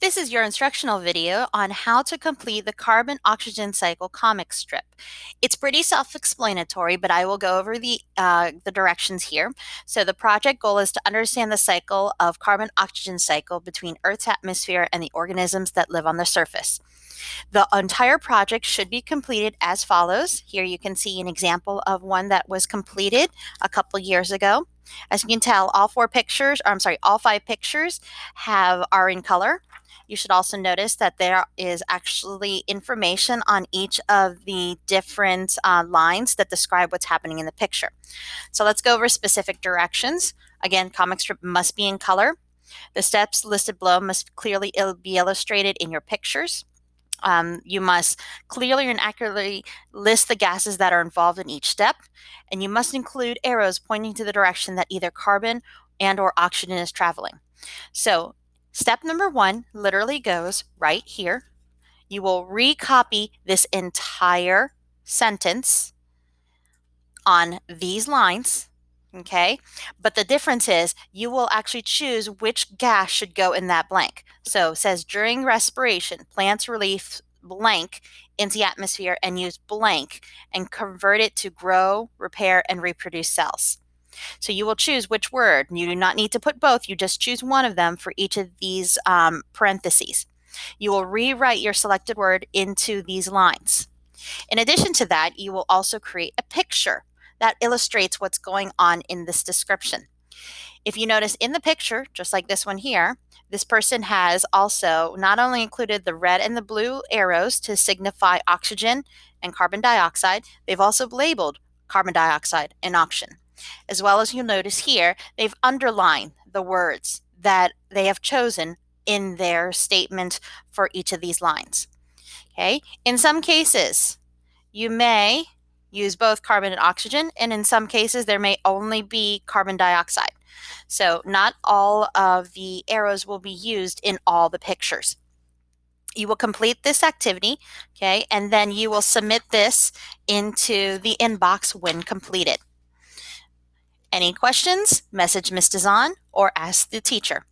This is your instructional video on how to complete the carbon-oxygen cycle comic strip. It's pretty self-explanatory, but I will go over the directions here. So the project goal is to understand the cycle of carbon-oxygen cycle between Earth's atmosphere and the organisms that live on the surface. The entire project should be completed as follows. Here you can see an example of one that was completed a couple years ago. As you can tell, all five pictures are in color. You should also notice that there is actually information on each of the different lines that describe what's happening in the picture. So let's go over specific directions. Again, comic strip must be in color. The steps listed below must clearly be illustrated in your pictures. You must clearly and accurately list the gases that are involved in each step, and you must include arrows pointing to the direction that either carbon and or oxygen is traveling. So step number 1 literally goes right here. You will recopy this entire sentence on these lines, okay? But the difference is you will actually choose which gas should go in that blank. So it says during respiration, plants release blank into the atmosphere and use blank and convert it to grow, repair, and reproduce cells. So you will choose which word. You do not need to put both. You just choose one of them for each of these parentheses. You will rewrite your selected word into these lines. In addition to that, you will also create a picture that illustrates what's going on in this description. If you notice in the picture, just like this one here, this person has also not only included the red and the blue arrows to signify oxygen and carbon dioxide, they've also labeled carbon dioxide and oxygen. As well as you'll notice here, they've underlined the words that they have chosen in their statement for each of these lines. Okay, in some cases, you may use both carbon and oxygen, and in some cases, there may only be carbon dioxide. So not all of the arrows will be used in all the pictures. You will complete this activity, okay, and then you will submit this into the inbox when completed. Any questions? Message Ms. Dizon or ask the teacher.